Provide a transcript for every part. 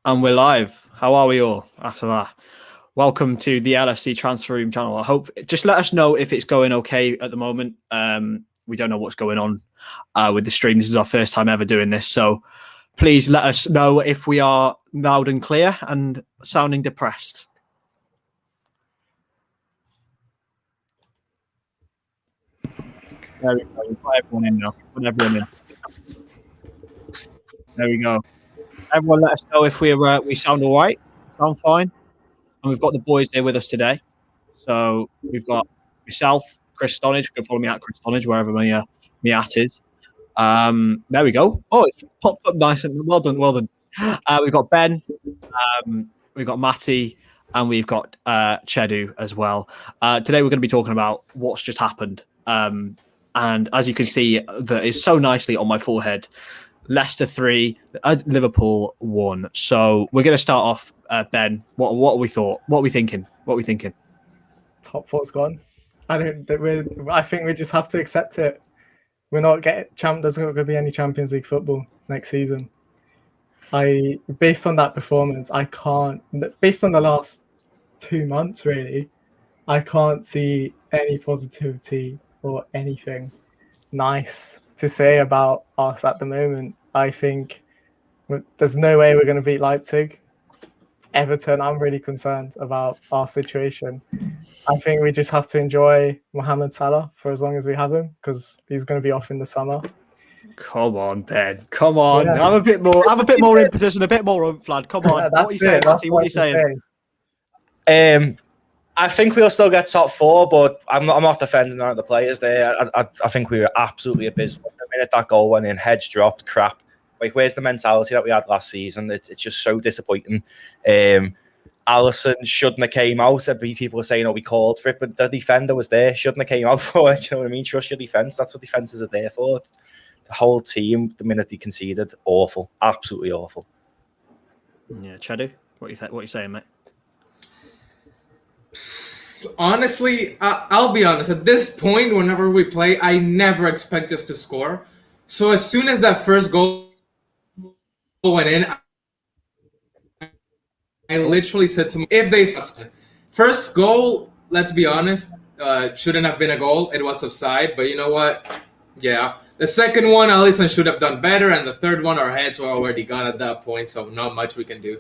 And we're live. How are we all after that? Welcome to the LFC Transfer Room channel. I hope, just let us know if it's going okay at the moment. We don't know what's going on with the stream. This is our first time ever doing this. So please let us know if we are loud and clear and sounding depressed. There we go. We've got everyone in now. Put everyone in. There we go. Everyone let us know if we sound all right, sound fine. And we've got the boys here with us today. So we've got myself, Chris Stonage. You can follow me at Chris Stonage, wherever my at is. There we go. Oh, it's popped up nice and well done, well done. We've got Ben, we've got Matty, and we've got Chedu as well. Today we're going to be talking about what's just happened. And as you can see, that is so nicely on my forehead. Leicester 3, Liverpool 1. So we're going to start off, Ben. What we thought? What are we thinking? Top four's gone. I think we just have to accept it. We're not getting There's not going to be any Champions League football next season. Based on that performance, based on the last 2 months, really, I can't see any positivity or anything nice to say about us at the moment. I think there's no way we're going to beat Leipzig. Everton, I'm really concerned about our situation. I think we just have to enjoy Mo Salah for as long as we have him, because he's going to be off in the summer. Come on, Ben. Come on. Yeah. Have a bit more impetus and a bit more oomph, lad. Come on. What are you saying, Matty? What are you saying? I think we'll still get top four, but I'm not defending the players there. I think we were absolutely abysmal. The minute that goal went in, heads dropped, crap. Like, where's the mentality that we had last season? It's just so disappointing. Alisson shouldn't have came out. People are saying, we called for it, but the defender was there. Shouldn't have came out for it. You know what I mean? Trust your defence. That's what defences are there for. The whole team, the minute they conceded, awful. Absolutely awful. Yeah, Chedu, what are you saying, mate? Honestly, I'll be honest. At this point, whenever we play, I never expect us to score. So as soon as that first goal went in, I literally said to me, if they first goal, let's be honest, shouldn't have been a goal. It was offside, but you know what? Yeah. The second one, Alisson should have done better, and the third one, our heads were already gone at that point, so not much we can do.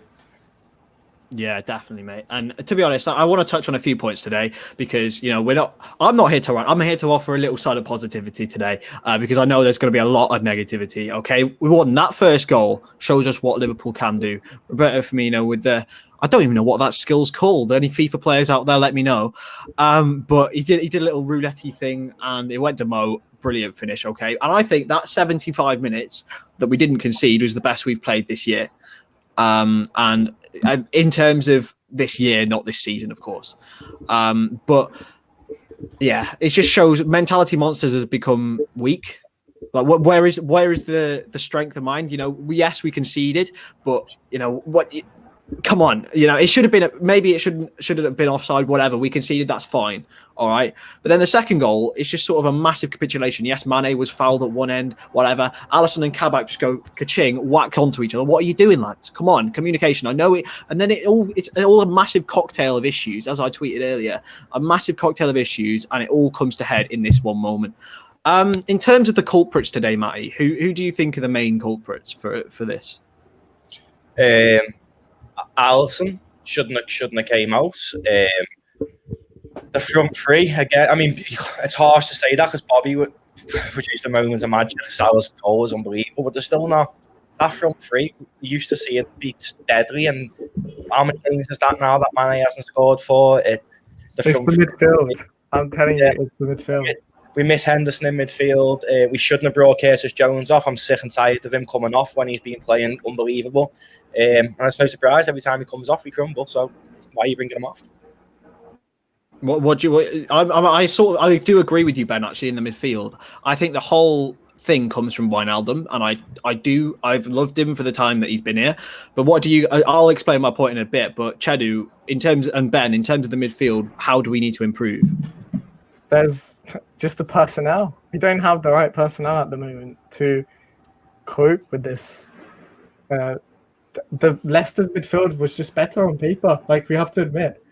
Yeah, definitely, mate. And to be honest, I want to touch on a few points today because, I'm not here to rant. I'm here to offer a little side of positivity today because I know there's going to be a lot of negativity. Okay, we won that first goal, shows us what Liverpool can do. Roberto Firmino with I don't even know what that skill's called. Any FIFA players out there, let me know. But he did a little roulette-y thing and it went to Mo. Brilliant finish, okay? And I think that 75 minutes that we didn't concede was the best we've played this year. And in terms of this year, not this season, of course. But yeah, it just shows mentality monsters has become weak. Like, where is the strength of mind? Yes, we conceded, but what? Come on, it should have been. Maybe it shouldn't have been offside. Whatever, we conceded. That's fine. All right. But then the second goal is just sort of a massive capitulation. Yes, Mane was fouled at one end. Whatever. Alisson and Kabak just go ka-ching, whack onto each other. What are you doing, lads? Come on, communication. I know it. And then it's all a massive cocktail of issues, as I tweeted earlier. A massive cocktail of issues, and it all comes to head in this one moment. In terms of the culprits today, Matty, who do you think are the main culprits for this? Alisson shouldn't have came out. The front three again. I mean, it's harsh to say that because Bobby would produce the moments of magic. Salah's goal was unbelievable, but there's still not that front three. We used to see it be deadly, and how many games is that now that Mane hasn't scored for it? It's the midfield. I'm telling you, it's the midfield. We miss Henderson in midfield. We shouldn't have brought Curtis Jones off. I'm sick and tired of him coming off when he's been playing unbelievable. And it's no surprise every time he comes off, we crumble. So why are you bringing him off? I do agree with you, Ben. Actually, in the midfield, I think the whole thing comes from Wijnaldum, and I've loved him for the time that he's been here. But what do you? I'll explain my point in a bit. But Chedu, Ben, in terms of the midfield, how do we need to improve? There's just the personnel. We don't have the right personnel at the moment to cope with this the Leicester's midfield was just better on paper. Like, we have to admit,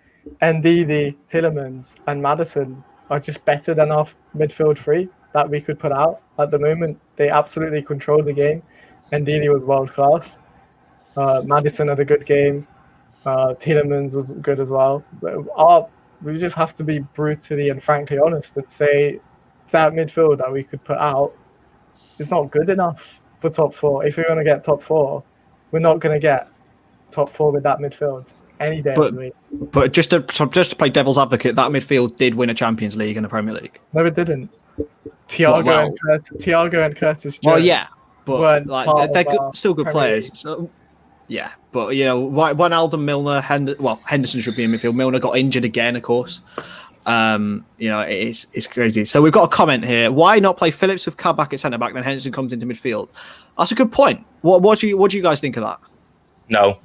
Ndidi, Tielemans, and Maddison are just better than our midfield three that we could put out at the moment. They absolutely controlled the game. Ndidi was world class. Maddison had a good game. Tielemans was good as well. But we just have to be brutally and frankly honest and say that midfield that we could put out is not good enough for top four. If we're going to get top four, we're not going to get top four with that midfield any day of the week. But just to play devil's advocate, that midfield did win a Champions League and a Premier League. No, it didn't. Thiago and Curtis Jones. Well, yeah, but weren't they're still good Premier players. League. So, yeah, but Wijnaldum, Milner, Henderson should be in midfield. Milner got injured again, of course. It's crazy. So we've got a comment here. Why not play Phillips with Kabak at centre back, then Henderson comes into midfield? That's a good point. What do you guys think of that? No.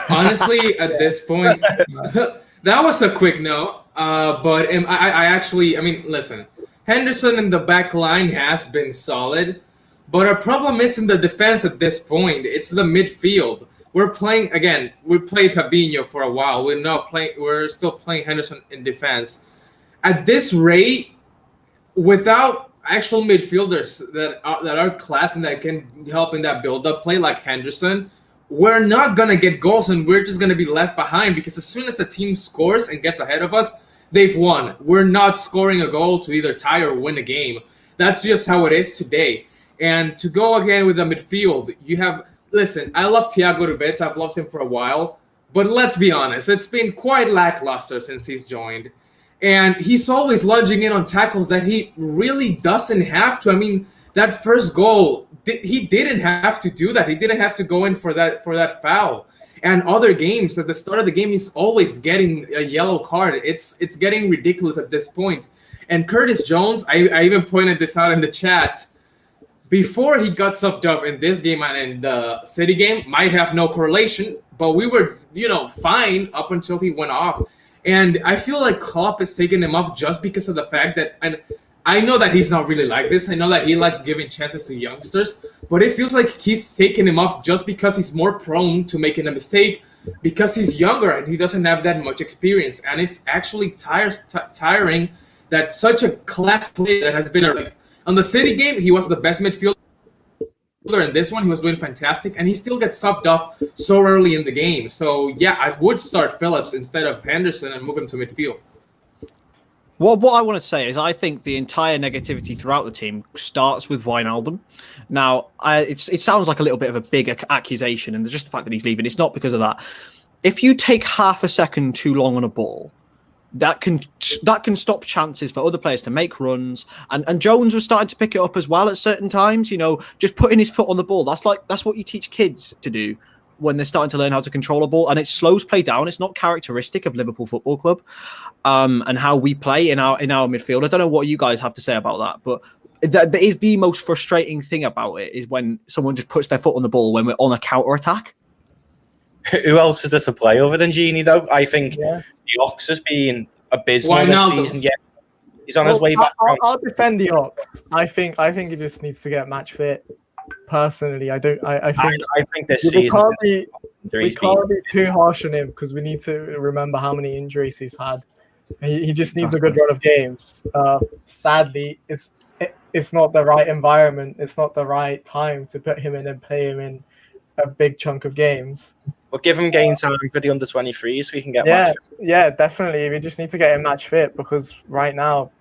Honestly, at this point, that was a quick no. But I mean, listen, Henderson in the back line has been solid, but our problem isn't the defense at this point. It's the midfield. We're playing again. We played Fabinho for a while. We're still playing Henderson in defense. At this rate, without actual midfielders that are class and that can help in that build-up play like Henderson, we're not gonna get goals and we're just gonna be left behind because as soon as a team scores and gets ahead of us, they've won. We're not scoring a goal to either tie or win a game. That's just how it is today. And to go again with the midfield, you have. Listen, I love Thiago to bits. I've loved him for a while. But let's be honest, it's been quite lackluster since he's joined. And he's always lunging in on tackles that he really doesn't have to. I mean, that first goal, he didn't have to do that. He didn't have to go in for that foul. And other games, at the start of the game, he's always getting a yellow card. It's getting ridiculous at this point. And Curtis Jones, I even pointed this out in the chat, before he got subbed up in this game and in the City game, might have no correlation, but we were, fine up until he went off. And I feel like Klopp is taking him off just because of the fact that, and I know that he's not really like this. I know that he likes giving chances to youngsters, but it feels like he's taking him off just because he's more prone to making a mistake because he's younger and he doesn't have that much experience. And it's actually tiring that such a class player that has been on the City game, he was the best midfielder. In this one, he was doing fantastic, and he still gets subbed off so early in the game. So, yeah, I would start Phillips instead of Henderson and move him to midfield. Well, what I want to say is I think the entire negativity throughout the team starts with Wijnaldum. Now, it sounds like a little bit of a big accusation, and just the fact that he's leaving, it's not because of that. If you take half a second too long on a ball, that can stop chances for other players to make runs, and Jones was starting to pick it up as well at certain times. Just putting his foot on the ball. That's what you teach kids to do when they're starting to learn how to control a ball, and it slows play down. It's not characteristic of Liverpool Football Club, and how we play in our midfield. I don't know what you guys have to say about that, but that is the most frustrating thing about it is when someone just puts their foot on the ball when we're on a counter attack. Who else is there to play other than Gini, though? I think the Ox has been abysmal this season. Yeah, he's on his way back. I'll defend the Ox. I think he just needs to get match fit. Personally, I think this season we can't be too harsh on him because we need to remember how many injuries he's had. He just needs a good run of games. Sadly, it's not the right environment. It's not the right time to put him in and play him in a big chunk of games. We'll give him game time for the under-23s so we can get match fit. Yeah, definitely. We just need to get him match fit because right now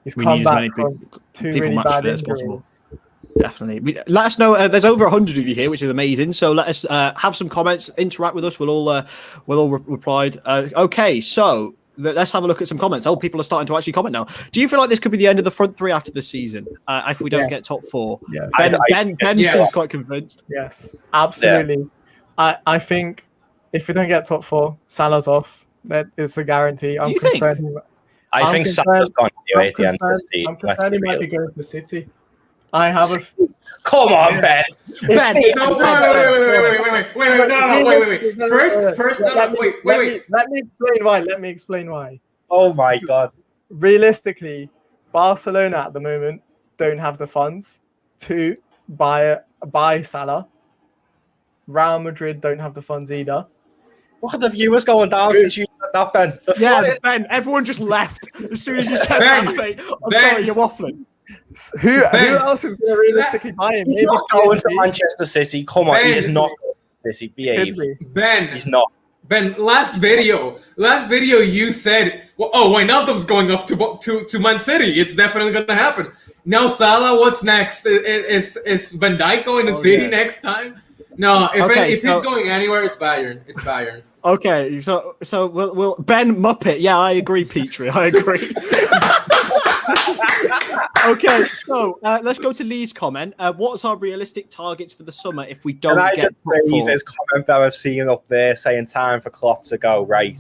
he's come back from two really bad injuries. Definitely. Let us know. There's over 100 of you here, which is amazing. So let us have some comments, interact with us. We'll all replied. Okay, so let's have a look at some comments. Oh, people are starting to actually comment now. Do you feel like this could be the end of the front three after this season if we don't get top four? Yes. Ben seems quite convinced. Yes, absolutely. Yeah. I think if we don't get top four, Salah's off. That is a guarantee. I'm concerned. I think Salah's gone anyway at the end of the season. I'm concerned he might be going to City. I have a. Come on, Ben. Ben, no, wait. First, wait. Let me explain why. Oh my God. Realistically, Barcelona at the moment don't have the funds to buy Salah. Real Madrid don't have the funds either. What are the viewers going down since you said that, Ben? Yeah, Ben, everyone just left as soon as you said Ben, that, mate. I'm Ben. sorry, you're waffling. Who Ben. else is going to realistically buy him? He's Maybe not going to PSG? Manchester City. Come on, he Ben. is not going to City. Behave. Could be. Ben, He's not. Ben, last video you said, well, oh, Wijnaldum's going off to Man City. It's definitely going to happen. Now Salah, what's next? Is Van Dijk going to City next time? No, if he's going anywhere, it's Bayern. It's Bayern. Okay, so we'll Ben Muppet. Yeah, I agree, Petrie. I agree. Okay, so let's go to Lee's comment. What's our realistic targets for the summer if we don't Can I get just raise his comment that I've seen up there saying time for Klopp to go, right?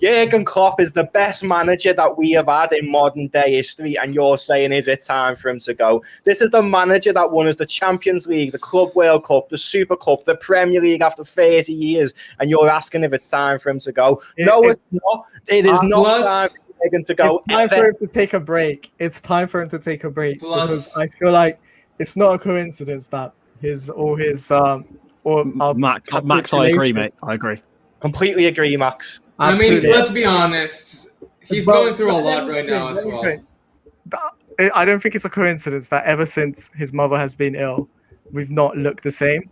Jurgen Klopp is the best manager that we have had in modern day history, and you're saying, is it time for him to go? This is the manager that won us the Champions League, the Club World Cup, the Super Cup, the Premier League after 30 years, and you're asking if it's time for him to go. No, it's not. It is not time for Jurgen to go. It's time for him to take a break. It's time for him to take a break because I feel like it's not a coincidence that Max, I agree, mate. I agree. Completely agree, Max. Absolutely. I mean, let's be honest. He's going through a lot right now as well. I don't think it's a coincidence that ever since his mother has been ill, we've not looked the same.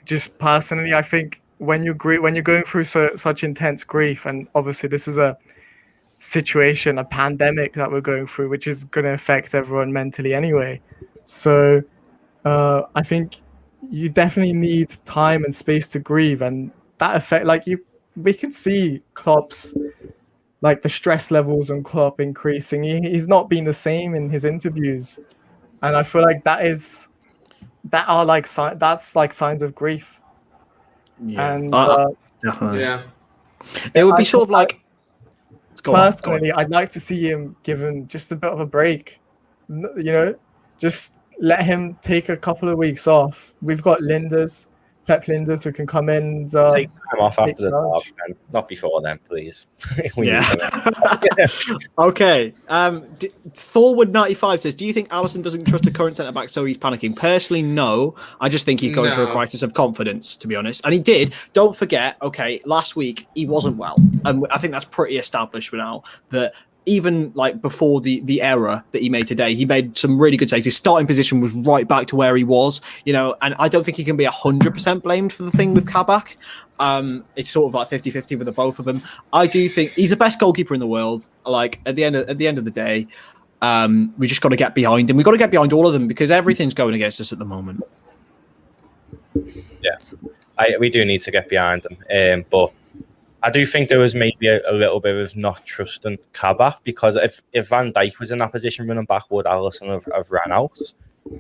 Just personally, I think when you're going through such intense grief, and obviously this is a situation, a pandemic that we're going through, which is going to affect everyone mentally anyway. So I think you definitely need time and space to grieve, and that effect, we can see Klopp's, the stress levels on Klopp increasing. He's not been the same in his interviews, and I feel like that's signs of grief. Yeah, and definitely. Yeah, it would be sort of like. Personally, I'd like to see him given just a bit of a break. Just let him take a couple of weeks off. We've got Pep Linders, who can come in and take time off after the derby, man. Not before then, please. Okay. Thorwood95 says, do you think Alisson doesn't trust the current centre back, so he's panicking? Personally, no. I just think he's going through a crisis of confidence, to be honest. And he did. Don't forget, last week he wasn't well, and I think that's pretty established now that. Even before the error that he made today, he made some really good saves. His starting position was right back to where he was, and I don't think he can be 100% blamed for the thing with Kabak. It's sort of 50-50 with the both of them. I do think he's the best goalkeeper in the world. At the end of the day, we just got to get behind him. We've got to get behind all of them because everything's going against us at the moment. Yeah, we do need to get behind them, but. I do think there was maybe a little bit of not trusting Kabak, because if Van Dijk was in that position running back, would Alisson have ran out?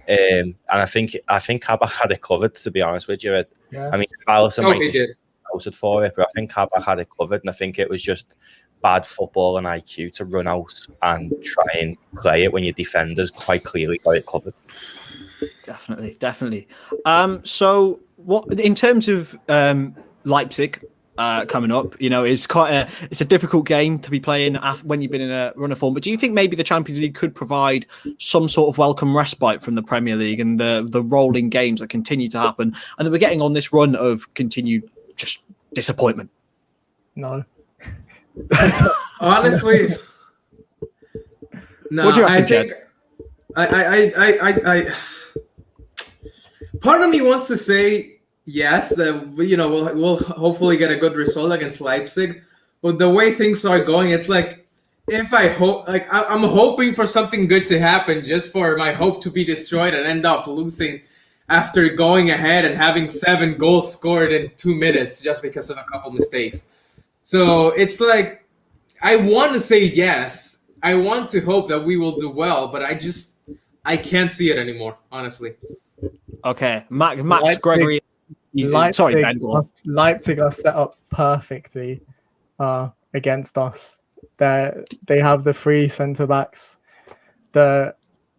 And I think Kabak had it covered, to be honest with you. Yeah. I mean, Alisson might have posted for it, but I think Kabak had it covered, and I think it was just bad football and IQ to run out and try and play it when your defenders quite clearly got it covered. Definitely. So what in terms of Leipzig? Coming up, it's it's a difficult game to be playing when you've been in a run of form. But do you think maybe the Champions League could provide some sort of welcome respite from the Premier League and the rolling games that continue to happen, and that we're getting on this run of continued just disappointment? No, honestly, no. What do you reckon, I think I part of me wants to say. Yes, we'll hopefully get a good result against Leipzig, but the way things are going, it's if I hope, I'm hoping for something good to happen, just for my hope to be destroyed and end up losing after going ahead and having 7 goals scored in 2 minutes just because of a couple mistakes. So it's I want to say yes, I want to hope that we will do well, but I can't see it anymore, honestly. Okay, Max Gregory. Leipzig are set up perfectly against us. They have the 3 centre backs, the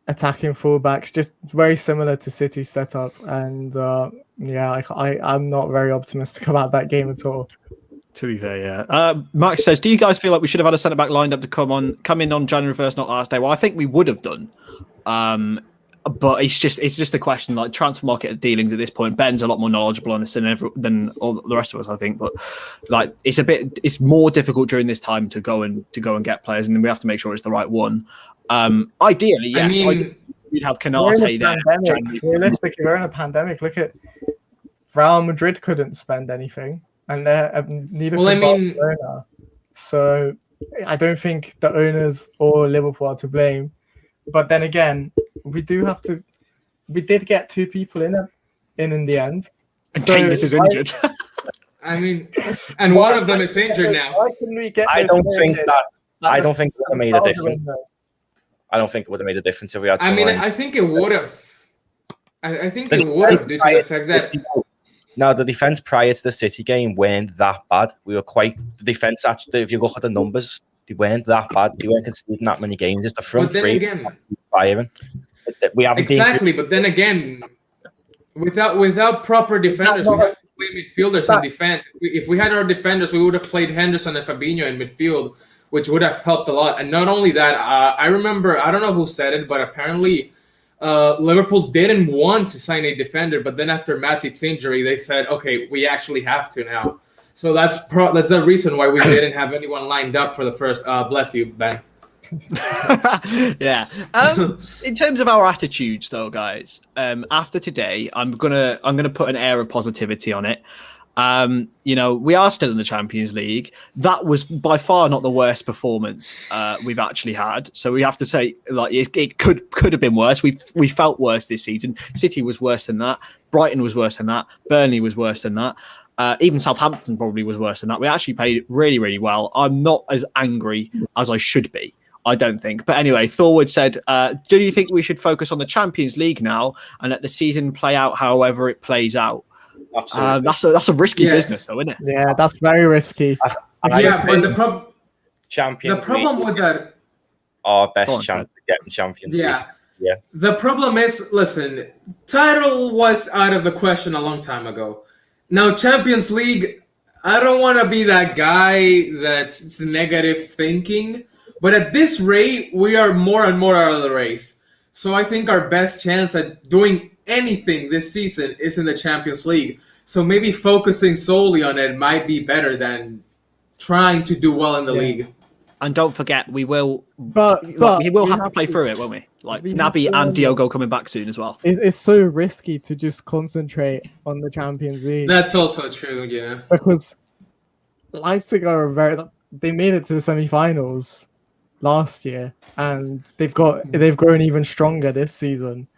attacking fullbacks, just very similar to City's setup. And I'm not very optimistic about that game at all. To be fair, yeah. Max says, do you guys feel like we should have had a centre back lined up to come in on January 1st, not last day? Well, I think we would have done. But it's just a question like transfer market dealings at this point. Ben's a lot more knowledgeable on this than all the rest of us, I think. But like it's more difficult during this time to go and get players, and we have to make sure it's the right one. Ideally, yes, we'd have Canate there. Realistically, we're in a pandemic. Look at Real Madrid couldn't spend anything, and neither could Barcelona. So I don't think the owners or Liverpool are to blame. But then again, we did get 2 people in the end. And Davis is injured. I mean, and one of them is injured now. Why couldn't we get? I don't think it would have made a difference. I don't think it would have made a difference if we had. I think it would have. I think it would have due to the fact that. No, the defense prior to the City game weren't that bad. We were quite the defense. Actually, if you look at the numbers, they weren't that bad. They weren't conceding that many games. Just the front three firing. We haven't exactly, but then again, without proper defenders, we have to play midfielders in defense. If we had our defenders, we would have played Henderson and Fabinho in midfield, which would have helped a lot. And not only that, I remember, I don't know who said it, but apparently Liverpool didn't want to sign a defender. But then after Matty's injury, they said, okay, we actually have to now. So that's the reason why we didn't have anyone lined up for the first. Bless you, Ben. Yeah. In terms of our attitudes, though, guys, after today, I'm gonna put an air of positivity on it. We are still in the Champions League. That was by far not the worst performance we've actually had. So we have to say, like, it could have been worse. We felt worse this season. City was worse than that. Brighton was worse than that. Burnley was worse than that. Even Southampton probably was worse than that. We actually played really, really well. I'm not as angry as I should be, I don't think. But anyway, Thorwood said, do you think we should focus on the Champions League now and let the season play out however it plays out? Absolutely. That's a risky business, though, isn't it? Yeah, that's very risky. But the problem with that, our best chance to get in Champions League. Yeah. The problem is, listen, title was out of the question a long time ago. Now, Champions League, I don't want to be that guy that's negative thinking, but at this rate, we are more and more out of the race. So I think our best chance at doing anything this season is in the Champions League. So maybe focusing solely on it might be better than trying to do well in the league. And don't forget, we will but we will have to play through it, won't we? Like Naby and Diogo coming back soon as well. It's so risky to just concentrate on the Champions League. That's also true, yeah. Because Leipzig are they made it to the semi-finals last year, and they've grown even stronger this season.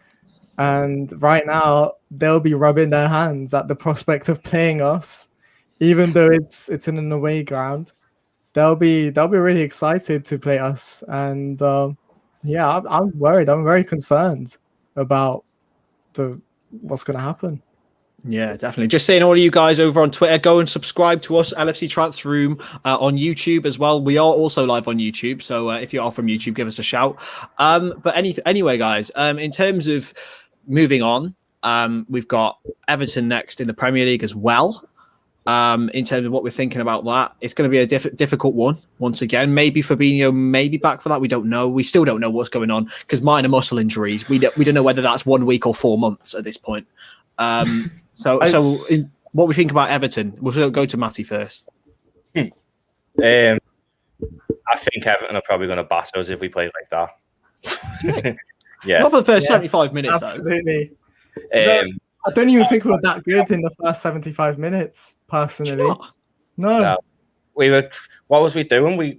And right now they'll be rubbing their hands at the prospect of playing us, even though it's in an away ground. They'll be really excited to play us, and I'm worried. I'm very concerned about what's going to happen. Yeah, definitely. Just saying, all of you guys over on Twitter, go and subscribe to us, LFC Transfer Room, on YouTube as well. We are also live on YouTube, so if you are from YouTube, give us a shout. But anyway, guys, in terms of moving on, we've got Everton next in the Premier League as well. In terms of what we're thinking about that, it's going to be a difficult one once again. Maybe Fabinho may be back for that. We don't know. We still don't know what's going on because minor muscle injuries. We don't know whether that's 1 week or 4 months at this point. So what we think about Everton? We'll go to Matty first. I think Everton are probably going to batter us if we play like that. Yeah, not for the first 75 minutes. Absolutely. Though. I don't even think we were that good in the first 75 minutes, personally. No. We were. What was we doing? We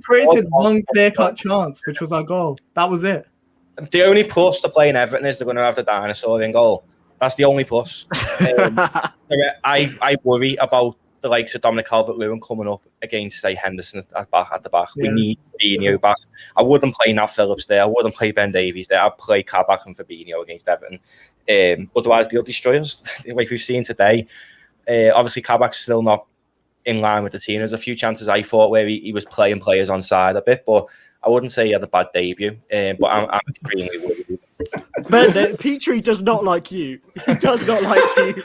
created one clear-cut chance, which was our goal. That was it. The only plus to playing Everton is they're going to have the dinosaur in goal. That's the only plus. I worry about the likes of Dominic Calvert-Lewin coming up against, say, Henderson at the back. Yeah. We need Fabinho back. I wouldn't play Nat Phillips there. I wouldn't play Ben Davies there. I'd play Kabak and Fabinho against Everton. Otherwise, they'll destroy us, like we've seen today. Obviously, Kabak's still not in line with the team. There's a few chances I thought where he was playing players on side a bit, but I wouldn't say he had a bad debut. But I'm extremely worried. But Petrie does not like you. He does not like you.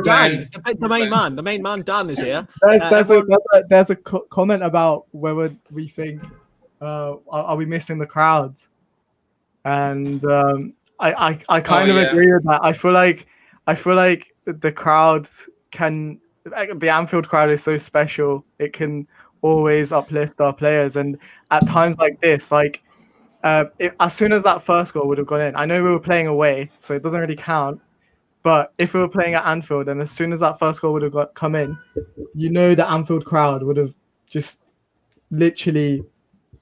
Dan, the main man, Dan is here. There's a comment about whether we think are we missing the crowds? And I kind of yeah. agree with that. I feel like the crowd can, the Anfield crowd is so special. It can always uplift our players, and at times like this, like as soon as that first goal would have gone in, I know we were playing away, so it doesn't really count. But if we were playing at Anfield, and as soon as that first goal would have come in, you know the Anfield crowd would have just literally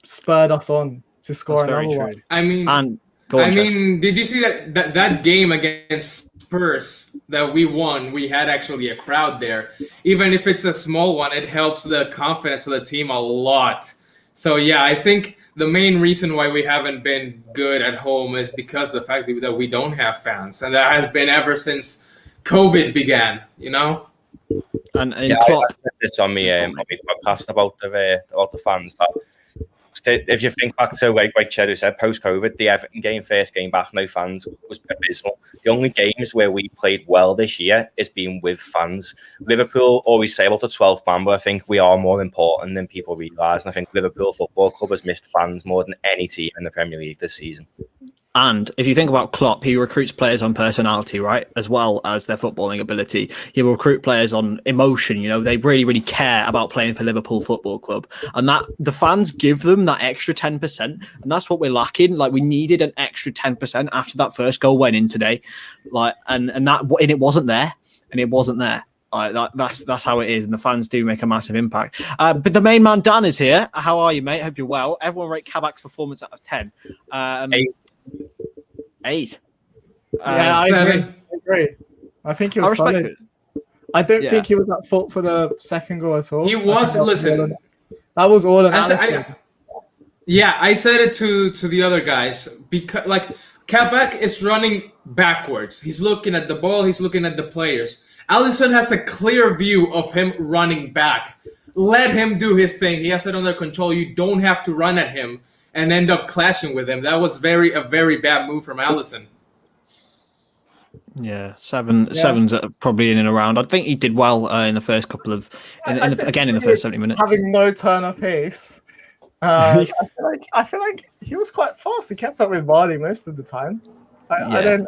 spurred us on to score That's very another true. one. I mean, And go on, Chad. did you see that game against Spurs that we won? We had actually a crowd there. Even if it's a small one, it helps the confidence of the team a lot. So yeah, I think the main reason why we haven't been good at home is because of the fact that we don't have fans, and that has been ever since COVID began. You know. And Klopp, I said this on my podcast about the fans. That if you think back to like Chedu said, post COVID, the Everton game, first game back, no fans, was abysmal. The only games where we played well this year is being with fans. Liverpool always say about the 12th man, but I think we are more important than people realise. And I think Liverpool Football Club has missed fans more than any team in the Premier League this season. And if you think about Klopp, he recruits players on personality, right, as well as their footballing ability. He will recruit players on emotion. You know, they really, really care about playing for Liverpool Football Club, and that the fans give them that extra 10%, and that's what we're lacking. Like, we needed an extra 10% after that first goal went in today, like, and it wasn't there, That's how it is, and the fans do make a massive impact. But the main man Dan is here. How are you, mate? Hope you're well. Everyone rate Kabak's performance out of 10. 8. Yeah, I agree. I think he was solid. it. I don't think he was at fault for the second goal at all. He was. Listen, that was all an Alisson. I said it to the other guys because like Kabak is running backwards. He's looking at the ball. He's looking at the players. Alisson has a clear view of him running back. Let him do his thing. He has it under control. You don't have to run at him and end up clashing with him. That was a very bad move from Alisson. Yeah, seven's probably in and around. I think he did well in the first couple of, in the first 70 minutes. Having no turn of pace, I feel like he was quite fast. He kept up with Vardy most of the time. I don't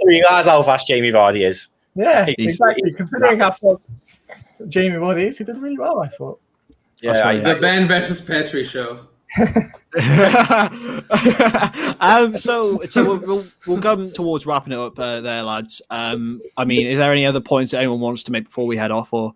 realize how fast Jamie Vardy is. Yeah, exactly. Considering how fast Jamie Vardy is, he did really well, I thought. Yeah, the Ben versus Petri show. So we'll go towards wrapping it up there, lads. I mean, is there any other points that anyone wants to make before we head off? Or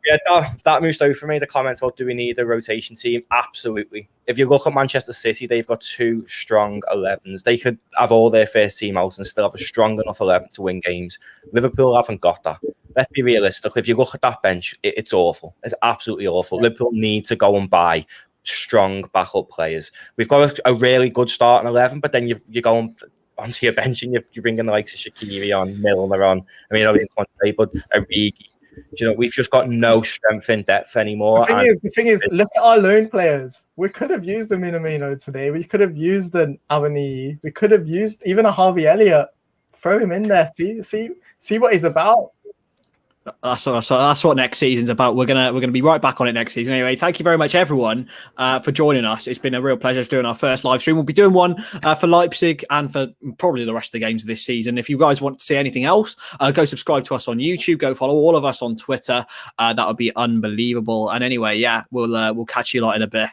that moves over for me. The comments about do we need a rotation team? Absolutely. If you look at Manchester City, they've got 2 strong 11s. They could have all their first team out and still have a strong enough 11 to win games. Liverpool haven't got that. Let's be realistic. If you look at that bench, it's awful. It's absolutely awful. Liverpool need to go and buy strong backup players. We've got a really good starting 11, but then you go onto your bench and you bring in the likes of Shaqiri on, Milner on. I mean, I didn't want to say, but Origi. You know, we've just got no strength in depth anymore. The thing is, look at our loan players. We could have used a Minamino today. We could have used an Avani. We could have used even a Harvey Elliott. Throw him in there. See what he's about. That's what next season's about. We're gonna be right back on it next season. Anyway, thank you very much, everyone, for joining us. It's been a real pleasure doing our first live stream. We'll be doing one for Leipzig and for probably the rest of the games of this season. If you guys want to see anything else, go subscribe to us on YouTube. Go follow all of us on Twitter. That would be unbelievable. And anyway, we'll catch you lot in a bit.